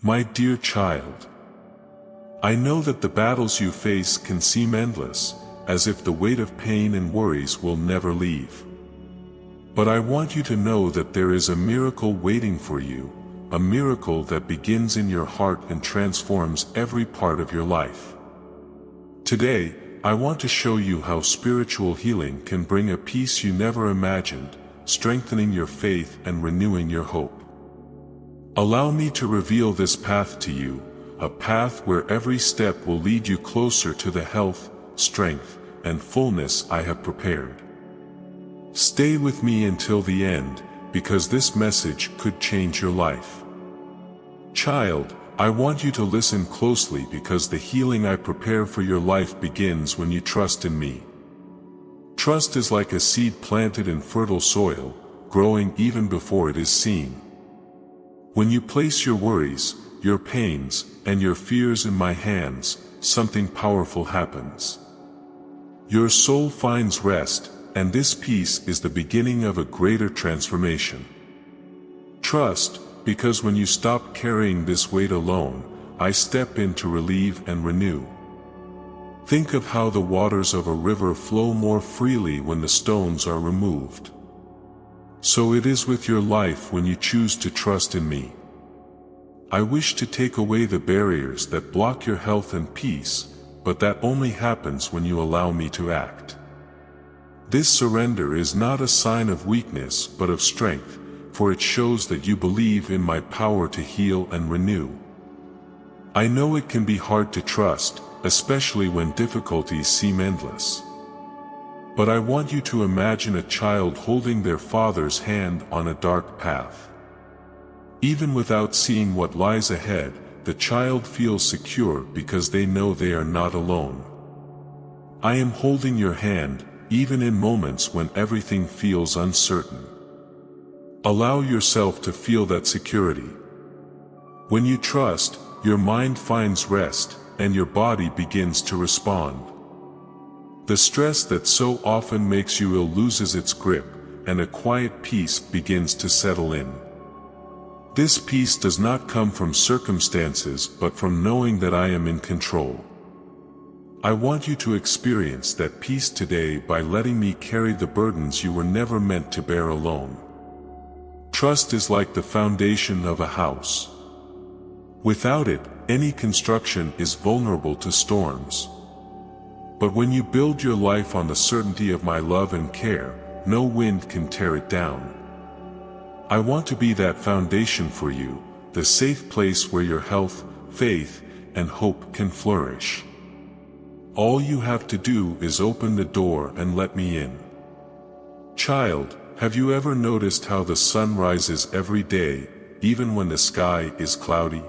My dear child, I know that the battles you face can seem endless, as if the weight of pain and worries will never leave. But I want you to know that there is a miracle waiting for you, a miracle that begins in your heart and transforms every part of your life. Today, I want to show you how spiritual healing can bring a peace you never imagined, strengthening your faith and renewing your hope. Allow me to reveal this path to you, a path where every step will lead you closer to the health, strength, and fullness I have prepared. Stay with me until the end, because this message could change your life. Child, I want you to listen closely because the healing I prepare for your life begins when you trust in me. Trust is like a seed planted in fertile soil, growing even before it is seen. When you place your worries, your pains, and your fears in my hands, something powerful happens. Your soul finds rest, and this peace is the beginning of a greater transformation. Trust, because when you stop carrying this weight alone, I step in to relieve and renew. Think of how the waters of a river flow more freely when the stones are removed. So it is with your life when you choose to trust in me. I wish to take away the barriers that block your health and peace, but that only happens when you allow me to act. This surrender is not a sign of weakness but of strength, for it shows that you believe in my power to heal and renew. I know it can be hard to trust, especially when difficulties seem endless. But I want you to imagine a child holding their father's hand on a dark path. Even without seeing what lies ahead, the child feels secure because they know they are not alone. I am holding your hand, even in moments when everything feels uncertain. Allow yourself to feel that security. When you trust, your mind finds rest, and your body begins to respond. The stress that so often makes you ill loses its grip, and a quiet peace begins to settle in. This peace does not come from circumstances but from knowing that I am in control. I want you to experience that peace today by letting me carry the burdens you were never meant to bear alone. Trust is like the foundation of a house. Without it, any construction is vulnerable to storms. But when you build your life on the certainty of my love and care, no wind can tear it down. I want to be that foundation for you, the safe place where your health, faith, and hope can flourish. All you have to do is open the door and let me in. Child, have you ever noticed how the sun rises every day, even when the sky is cloudy?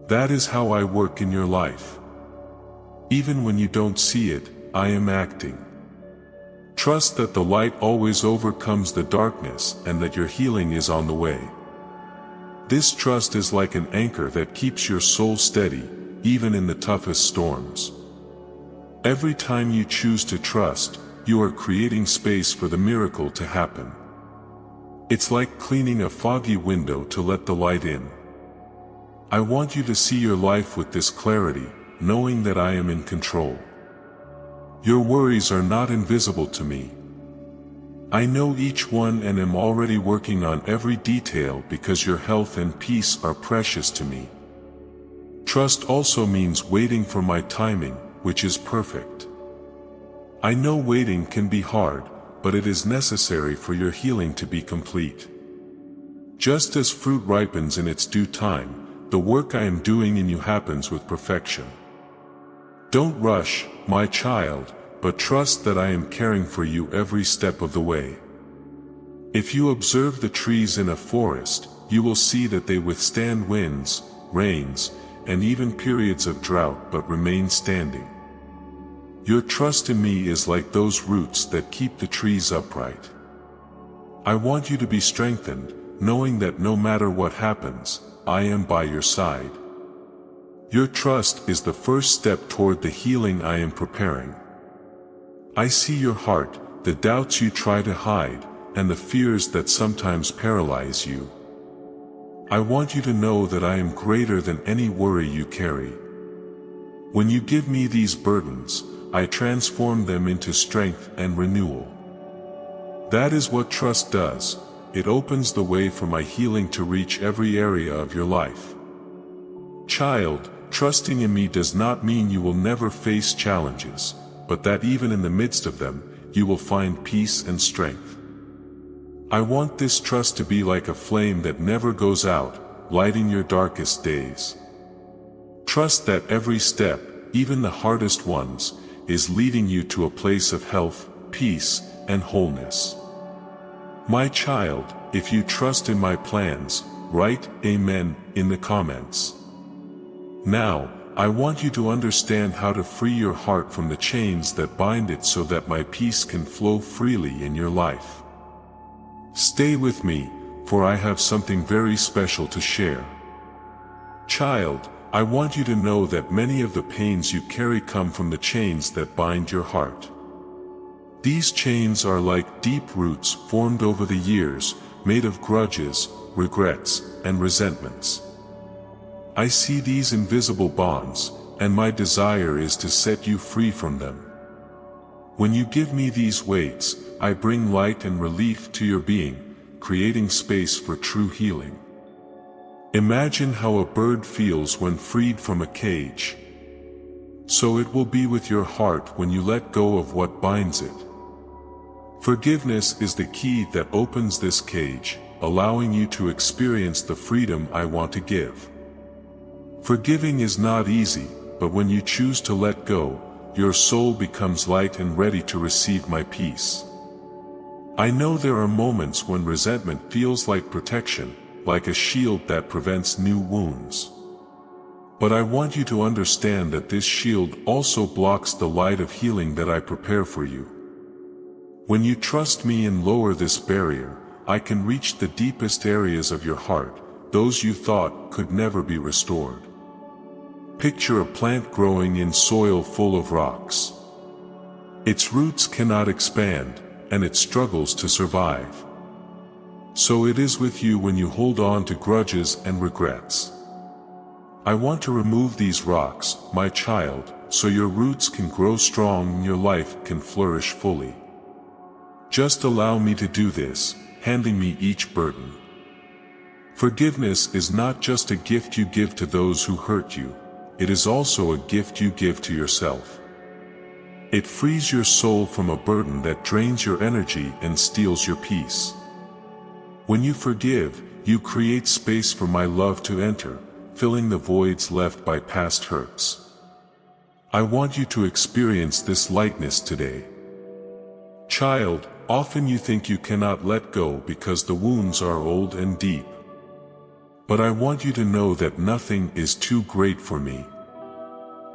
That is how I work in your life. Even when you don't see it, I am acting. Trust that the light always overcomes the darkness and that your healing is on the way. This trust is like an anchor that keeps your soul steady, even in the toughest storms. Every time you choose to trust, you are creating space for the miracle to happen. It's like cleaning a foggy window to let the light in. I want you to see your life with this clarity, knowing that I am in control. Your worries are not invisible to me. I know each one and am already working on every detail because your health and peace are precious to me. Trust also means waiting for my timing, which is perfect. I know waiting can be hard, but it is necessary for your healing to be complete. Just as fruit ripens in its due time, the work I am doing in you happens with perfection. Don't rush, my child, but trust that I am caring for you every step of the way. If you observe the trees in a forest, you will see that they withstand winds, rains, and even periods of drought but remain standing. Your trust in me is like those roots that keep the trees upright. I want you to be strengthened, knowing that no matter what happens, I am by your side. Your trust is the first step toward the healing I am preparing. I see your heart, the doubts you try to hide, and the fears that sometimes paralyze you. I want you to know that I am greater than any worry you carry. When you give me these burdens, I transform them into strength and renewal. That is what trust does. It opens the way for my healing to reach every area of your life. Child, trusting in me does not mean you will never face challenges, but that even in the midst of them, you will find peace and strength. I want this trust to be like a flame that never goes out, lighting your darkest days. Trust that every step, even the hardest ones, is leading you to a place of health, peace, and wholeness. My child, if you trust in my plans, write Amen in the comments. Now, I want you to understand how to free your heart from the chains that bind it so that my peace can flow freely in your life. Stay with me, for I have something very special to share. Child, I want you to know that many of the pains you carry come from the chains that bind your heart. These chains are like deep roots formed over the years, made of grudges, regrets, and resentments. I see these invisible bonds, and my desire is to set you free from them. When you give me these weights, I bring light and relief to your being, creating space for true healing. Imagine how a bird feels when freed from a cage. So it will be with your heart when you let go of what binds it. Forgiveness is the key that opens this cage, allowing you to experience the freedom I want to give. Forgiving is not easy, but when you choose to let go, your soul becomes light and ready to receive my peace. I know there are moments when resentment feels like protection, like a shield that prevents new wounds. But I want you to understand that this shield also blocks the light of healing that I prepare for you. When you trust me and lower this barrier, I can reach the deepest areas of your heart, those you thought could never be restored. Picture a plant growing in soil full of rocks. Its roots cannot expand, and it struggles to survive. So it is with you when you hold on to grudges and regrets. I want to remove these rocks, my child, so your roots can grow strong and your life can flourish fully. Just allow me to do this, handing me each burden. Forgiveness is not just a gift you give to those who hurt you, it is also a gift you give to yourself. It frees your soul from a burden that drains your energy and steals your peace. When you forgive, you create space for my love to enter, filling the voids left by past hurts. I want you to experience this lightness today. Child, often you think you cannot let go because the wounds are old and deep. But I want you to know that nothing is too great for me.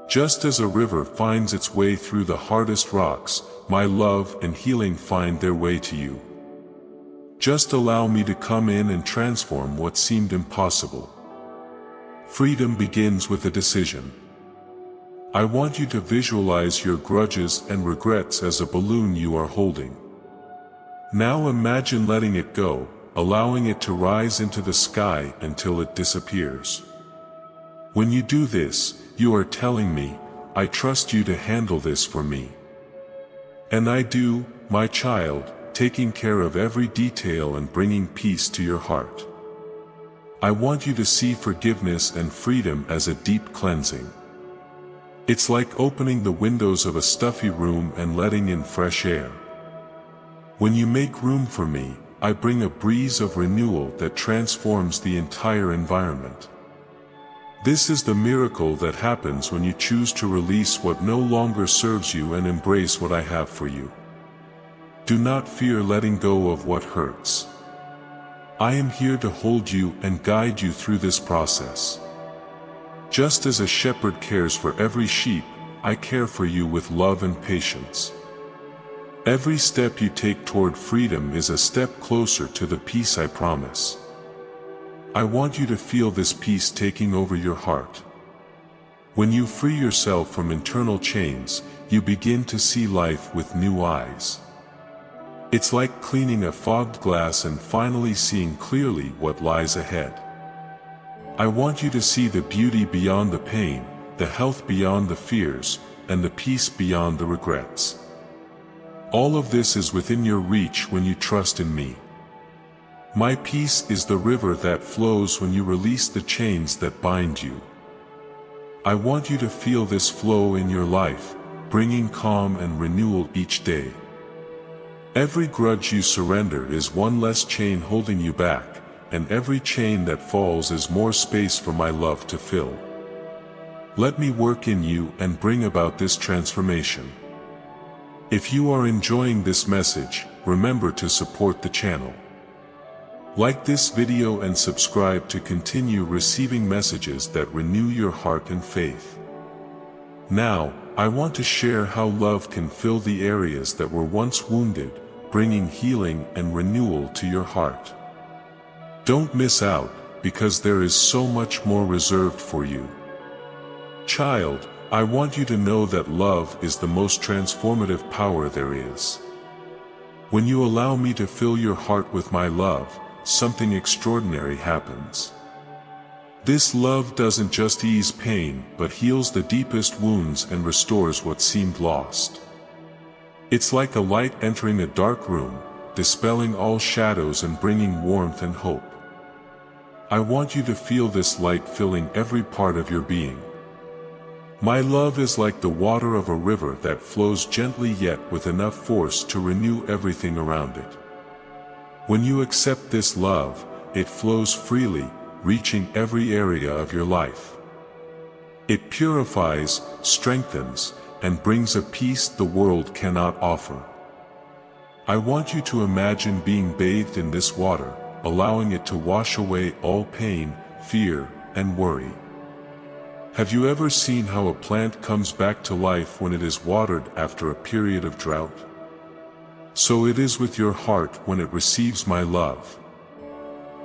Just as a river finds its way through the hardest rocks, my love and healing find their way to you. Just allow me to come in and transform what seemed impossible. Freedom begins with a decision. I want you to visualize your grudges and regrets as a balloon you are holding. Now imagine letting it go, allowing it to rise into the sky until it disappears. When you do this, you are telling me, I trust you to handle this for me. And I do, my child, taking care of every detail and bringing peace to your heart. I want you to see forgiveness and freedom as a deep cleansing. It's like opening the windows of a stuffy room and letting in fresh air. When you make room for me, I bring a breeze of renewal that transforms the entire environment. This is the miracle that happens when you choose to release what no longer serves you and embrace what I have for you. Do not fear letting go of what hurts. I am here to hold you and guide you through this process. Just as a shepherd cares for every sheep, I care for you with love and patience. Every step you take toward freedom is a step closer to the peace I promise. I want you to feel this peace taking over your heart. When you free yourself from internal chains, you begin to see life with new eyes. It's like cleaning a fogged glass and finally seeing clearly what lies ahead. I want you to see the beauty beyond the pain, the health beyond the fears, and the peace beyond the regrets. All of this is within your reach when you trust in me. My peace is the river that flows when you release the chains that bind you. I want you to feel this flow in your life, bringing calm and renewal each day. Every grudge you surrender is one less chain holding you back, and every chain that falls is more space for my love to fill. Let me work in you and bring about this transformation. If you are enjoying this message, remember to support the channel. Like this video and subscribe to continue receiving messages that renew your heart and faith. Now, I want to share how love can fill the areas that were once wounded, bringing healing and renewal to your heart. Don't miss out, because there is so much more reserved for you. Child, I want you to know that love is the most transformative power there is. When you allow me to fill your heart with my love, something extraordinary happens. This love doesn't just ease pain, but heals the deepest wounds and restores what seemed lost. It's like a light entering a dark room, dispelling all shadows and bringing warmth and hope. I want you to feel this light filling every part of your being. My love is like the water of a river that flows gently yet with enough force to renew everything around it. When you accept this love, it flows freely, reaching every area of your life. It purifies, strengthens, and brings a peace the world cannot offer. I want you to imagine being bathed in this water, allowing it to wash away all pain, fear, and worry. Have you ever seen how a plant comes back to life when it is watered after a period of drought? So it is with your heart when it receives my love.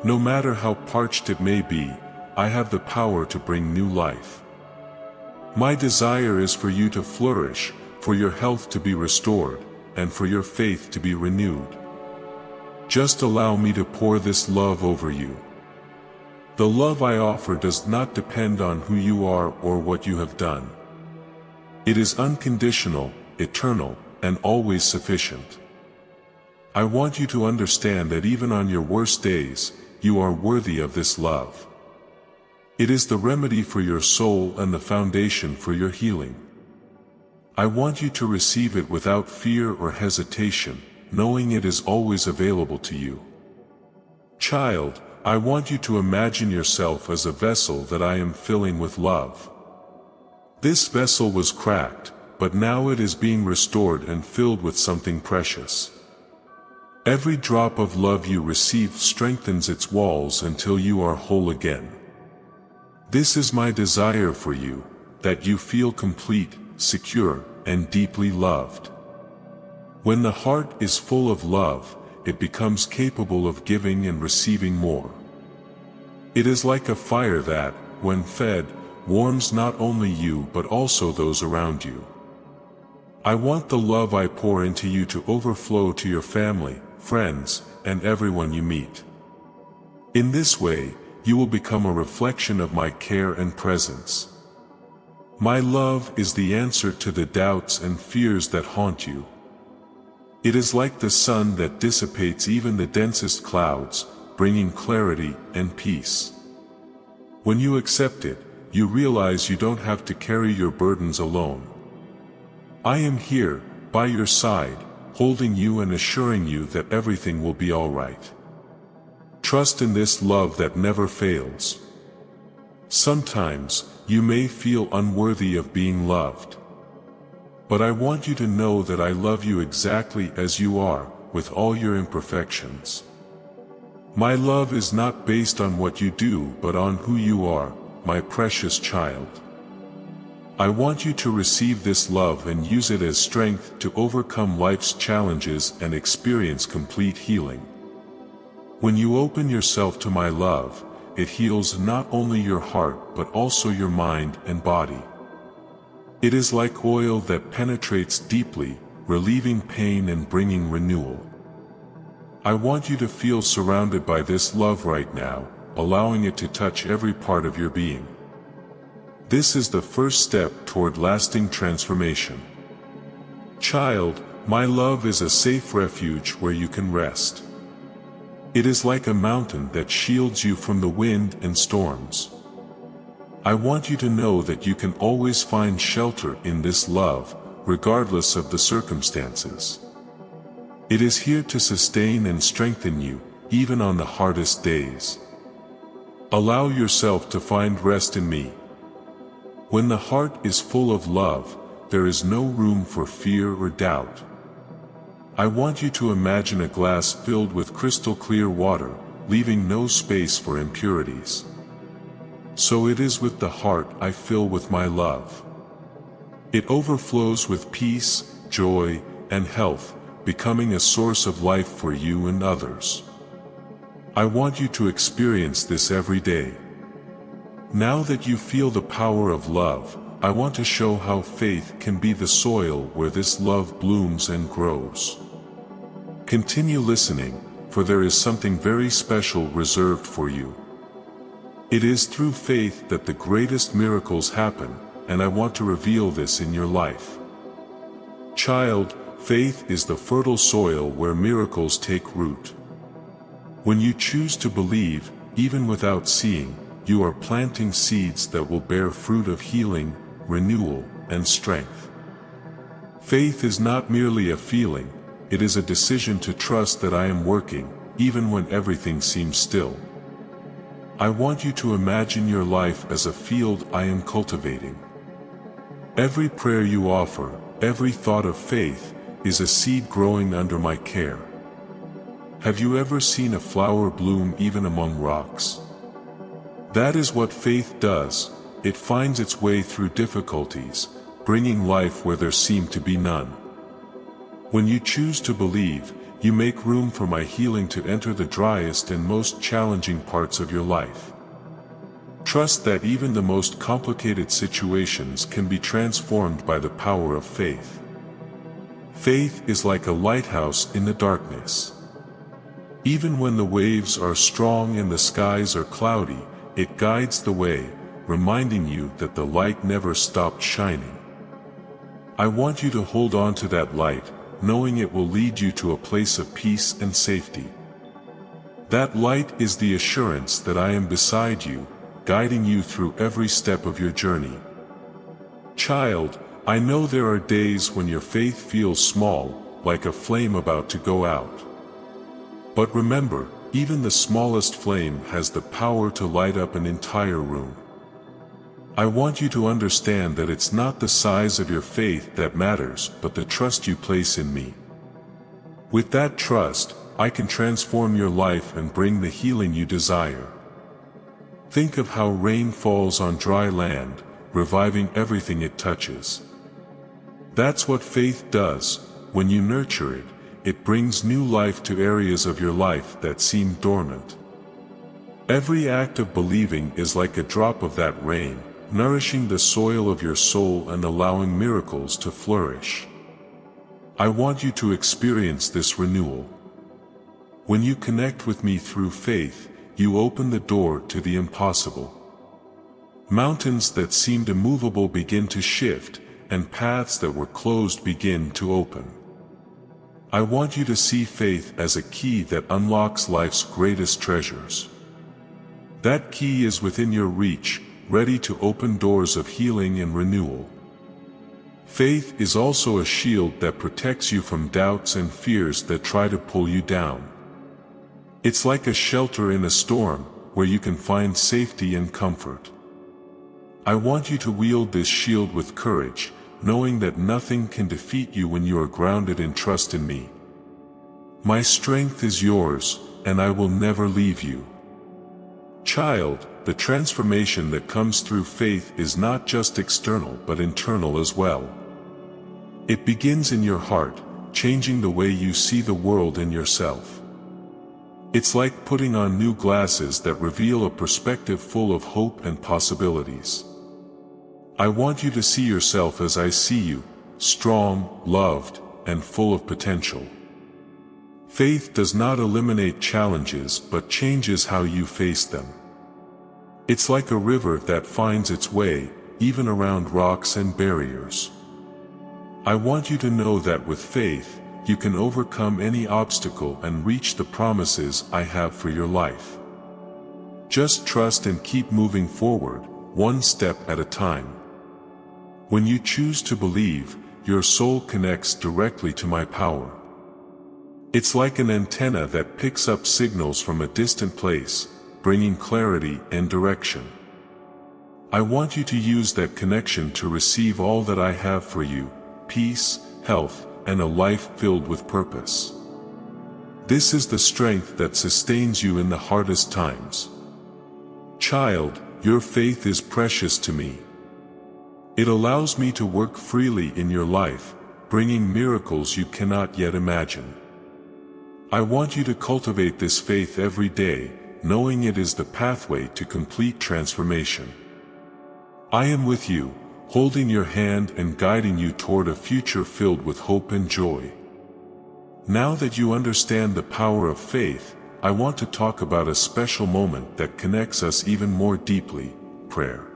No matter how parched it may be, I have the power to bring new life. My desire is for you to flourish, for your health to be restored, and for your faith to be renewed. Just allow me to pour this love over you. The love I offer does not depend on who you are or what you have done. It is unconditional, eternal, and always sufficient. I want you to understand that even on your worst days, you are worthy of this love. It is the remedy for your soul and the foundation for your healing. I want you to receive it without fear or hesitation, knowing it is always available to you. Child, I want you to imagine yourself as a vessel that I am filling with love. This vessel was cracked, but now it is being restored and filled with something precious. Every drop of love you receive strengthens its walls until you are whole again. This is my desire for you, that you feel complete, secure, and deeply loved. When the heart is full of love, it becomes capable of giving and receiving more. It is like a fire that, when fed, warms not only you but also those around you. I want the love I pour into you to overflow to your family, friends, and everyone you meet. In this way, you will become a reflection of my care and presence. My love is the answer to the doubts and fears that haunt you. It is like the sun that dissipates even the densest clouds, bringing clarity and peace. When you accept it, you realize you don't have to carry your burdens alone. I am here, by your side, holding you and assuring you that everything will be all right. Trust in this love that never fails. Sometimes, you may feel unworthy of being loved. But I want you to know that I love you exactly as you are, with all your imperfections. My love is not based on what you do but on who you are, my precious child. I want you to receive this love and use it as strength to overcome life's challenges and experience complete healing. When you open yourself to my love, it heals not only your heart but also your mind and body. It is like oil that penetrates deeply, relieving pain and bringing renewal. I want you to feel surrounded by this love right now, allowing it to touch every part of your being. This is the first step toward lasting transformation. Child, my love is a safe refuge where you can rest. It is like a mountain that shields you from the wind and storms. I want you to know that you can always find shelter in this love, regardless of the circumstances. It is here to sustain and strengthen you, even on the hardest days. Allow yourself to find rest in me. When the heart is full of love, there is no room for fear or doubt. I want you to imagine a glass filled with crystal clear water, leaving no space for impurities. So it is with the heart I fill with my love. It overflows with peace, joy, and health, becoming a source of life for you and others. I want you to experience this every day. Now that you feel the power of love, I want to show how faith can be the soil where this love blooms and grows. Continue listening, for there is something very special reserved for you. It is through faith that the greatest miracles happen, and I want to reveal this in your life. Child, faith is the fertile soil where miracles take root. When you choose to believe, even without seeing, you are planting seeds that will bear fruit of healing, renewal, and strength. Faith is not merely a feeling, it is a decision to trust that I am working, even when everything seems still. I want you to imagine your life as a field I am cultivating. Every prayer you offer, every thought of faith, is a seed growing under my care. Have you ever seen a flower bloom even among rocks? That is what faith does. It finds its way through difficulties, bringing life where there seemed to be none. When you choose to believe, you make room for my healing to enter the driest and most challenging parts of your life. Trust that even the most complicated situations can be transformed by the power of faith. Faith is like a lighthouse in the darkness. Even when the waves are strong and the skies are cloudy, it guides the way, reminding you that the light never stopped shining. I want you to hold on to that light, knowing it will lead you to a place of peace and safety. That light is the assurance that I am beside you, guiding you through every step of your journey. Child, I know there are days when your faith feels small, like a flame about to go out. But remember, even the smallest flame has the power to light up an entire room. I want you to understand that it's not the size of your faith that matters, but the trust you place in me. With that trust, I can transform your life and bring the healing you desire. Think of how rain falls on dry land, reviving everything it touches. That's what faith does. When you nurture it, it brings new life to areas of your life that seem dormant. Every act of believing is like a drop of that rain, nourishing the soil of your soul and allowing miracles to flourish. I want you to experience this renewal. When you connect with me through faith, you open the door to the impossible. Mountains that seemed immovable begin to shift, and paths that were closed begin to open. I want you to see faith as a key that unlocks life's greatest treasures. That key is within your reach, ready to open doors of healing and renewal. Faith is also a shield that protects you from doubts and fears that try to pull you down. It's like a shelter in a storm, where you can find safety and comfort. I want you to wield this shield with courage, knowing that nothing can defeat you when you are grounded in trust in me. My strength is yours, and I will never leave you. Child, the transformation that comes through faith is not just external but internal as well. It begins in your heart, changing the way you see the world and yourself. It's like putting on new glasses that reveal a perspective full of hope and possibilities. I want you to see yourself as I see you, strong, loved, and full of potential. Faith does not eliminate challenges but changes how you face them. It's like a river that finds its way, even around rocks and barriers. I want you to know that with faith, you can overcome any obstacle and reach the promises I have for your life. Just trust and keep moving forward, one step at a time. When you choose to believe, your soul connects directly to my power. It's like an antenna that picks up signals from a distant place, bringing clarity and direction. I want you to use that connection to receive all that I have for you: peace, health, and a life filled with purpose. This is the strength that sustains you in the hardest times. Child, your faith is precious to me. It allows me to work freely in your life, bringing miracles you cannot yet imagine. I want you to cultivate this faith every day, knowing it is the pathway to complete transformation. I am with you, holding your hand and guiding you toward a future filled with hope and joy. Now that you understand the power of faith, I want to talk about a special moment that connects us even more deeply: prayer.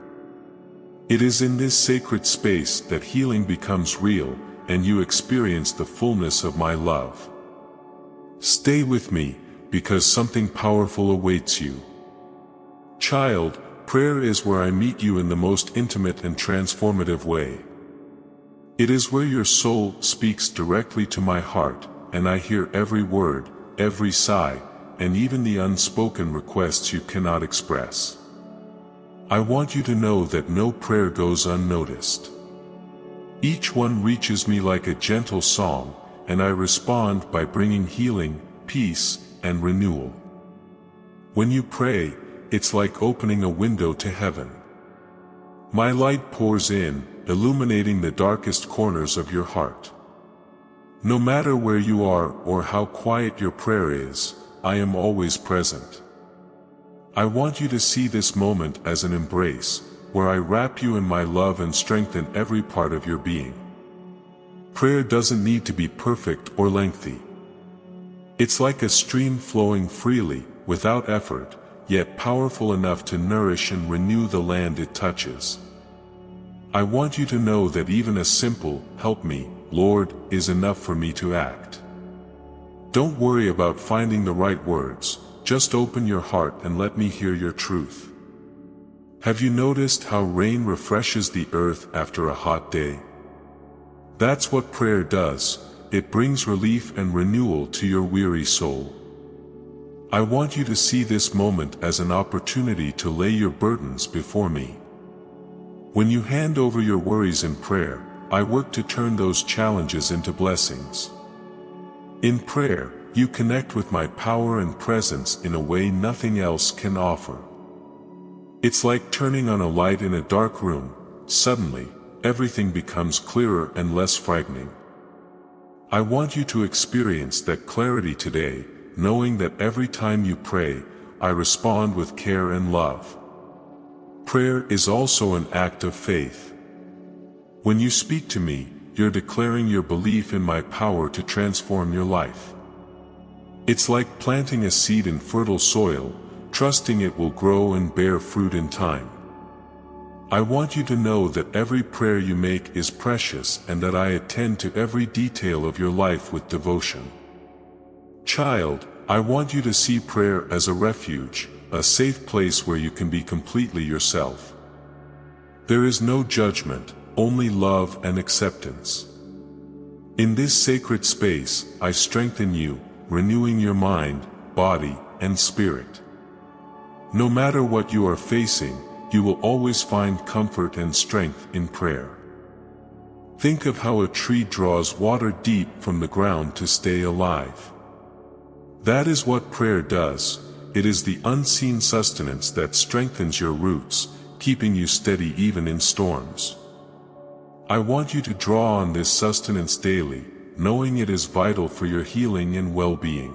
It is in this sacred space that healing becomes real, and you experience the fullness of my love. Stay with me, because something powerful awaits you. Child, prayer is where I meet you in the most intimate and transformative way. It is where your soul speaks directly to my heart, and I hear every word, every sigh, and even the unspoken requests you cannot express. I want you to know that no prayer goes unnoticed. Each one reaches me like a gentle song, and I respond by bringing healing, peace, and renewal. When you pray, it's like opening a window to heaven. My light pours in, illuminating the darkest corners of your heart. No matter where you are or how quiet your prayer is, I am always present. I want you to see this moment as an embrace, where I wrap you in my love and strengthen every part of your being. Prayer doesn't need to be perfect or lengthy. It's like a stream flowing freely, without effort, yet powerful enough to nourish and renew the land it touches. I want you to know that even a simple, "Help me, Lord," is enough for me to act. Don't worry about finding the right words, just open your heart and let me hear your truth. Have you noticed how rain refreshes the earth after a hot day? That's what prayer does. It brings relief and renewal to your weary soul. I want you to see this moment as an opportunity to lay your burdens before me. When you hand over your worries in prayer, I work to turn those challenges into blessings. In prayer, you connect with my power and presence in a way nothing else can offer. It's like turning on a light in a dark room. Suddenly, everything becomes clearer and less frightening. I want you to experience that clarity today, knowing that every time you pray, I respond with care and love. Prayer is also an act of faith. When you speak to me, you're declaring your belief in my power to transform your life. It's like planting a seed in fertile soil, trusting it will grow and bear fruit in time. I want you to know that every prayer you make is precious and that I attend to every detail of your life with devotion. Child, I want you to see prayer as a refuge, a safe place where you can be completely yourself. There is no judgment, only love and acceptance. In this sacred space, I strengthen you, renewing your mind, body, and spirit. No matter what you are facing, you will always find comfort and strength in prayer. Think of how a tree draws water deep from the ground to stay alive. That is what prayer does. It is the unseen sustenance that strengthens your roots, keeping you steady even in storms. I want you to draw on this sustenance daily, knowing it is vital for your healing and well-being.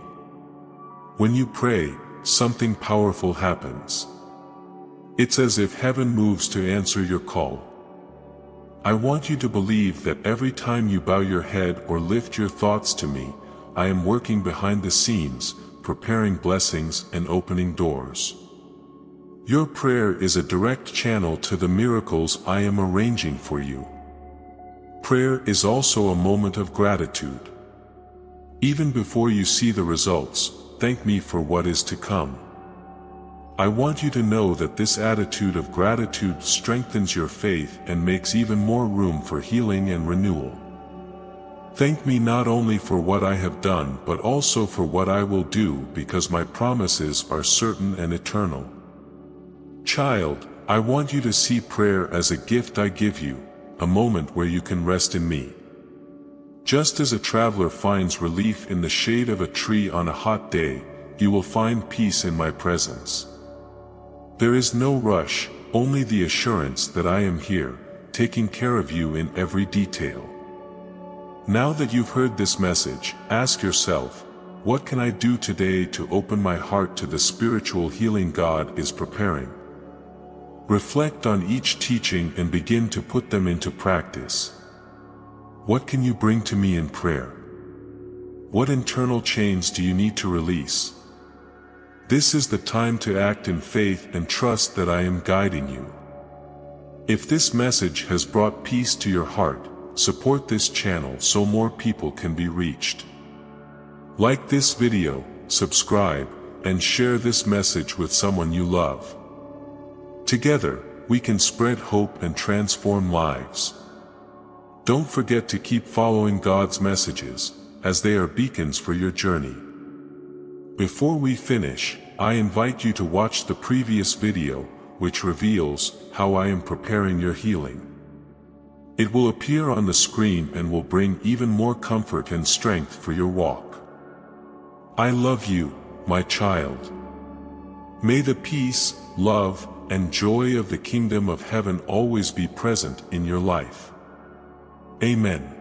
When you pray, something powerful happens. It's as if heaven moves to answer your call. I want you to believe that every time you bow your head or lift your thoughts to me, I am working behind the scenes, preparing blessings and opening doors. Your prayer is a direct channel to the miracles I am arranging for you. Prayer is also a moment of gratitude. Even before you see the results, thank me for what is to come. I want you to know that this attitude of gratitude strengthens your faith and makes even more room for healing and renewal. Thank me not only for what I have done but also for what I will do, because my promises are certain and eternal. Child, I want you to see prayer as a gift I give you, a moment where you can rest in me. Just as a traveler finds relief in the shade of a tree on a hot day, you will find peace in my presence. There is no rush, only the assurance that I am here, taking care of you in every detail. Now that you've heard this message, ask yourself, what can I do today to open my heart to the spiritual healing God is preparing? Reflect on each teaching and begin to put them into practice. What can you bring to me in prayer? What internal chains do you need to release? This is the time to act in faith and trust that I am guiding you. If this message has brought peace to your heart, support this channel so more people can be reached. Like this video, subscribe, and share this message with someone you love. Together, we can spread hope and transform lives. Don't forget to keep following God's messages, as they are beacons for your journey. Before we finish, I invite you to watch the previous video, which reveals how I am preparing your healing. It will appear on the screen and will bring even more comfort and strength for your walk. I love you, my child. May the peace, love, and joy of the kingdom of heaven always be present in your life. Amen.